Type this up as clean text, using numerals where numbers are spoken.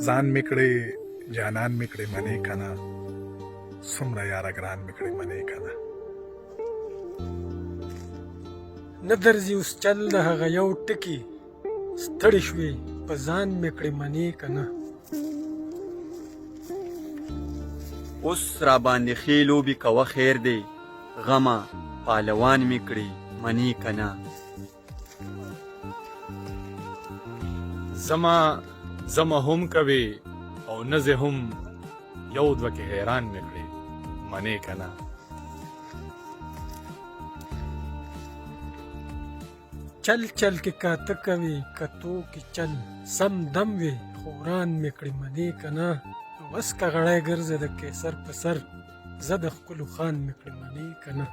ځان مې کړې جانان مې کړې منې کنه څومره یاره ګران مې کړې منې کنه نه درځي اوس چل د هغه یو ټکي ستړې شوې په ځان مې کړې منې کنه اوس را باندې ښې لوبې کوه خیر دی غمه پهلوان مې کړې منې کنه زما هم کوي او نزه هم یو دوه کې حیران مې کړې منې کنه چل چل کې کاته کوي کتو کې چل سم دم وي خوران مې کړې منې کنه بس که غړی ګرځه د کیسر په سر زه د ښکلو خان مې کړې منې کنه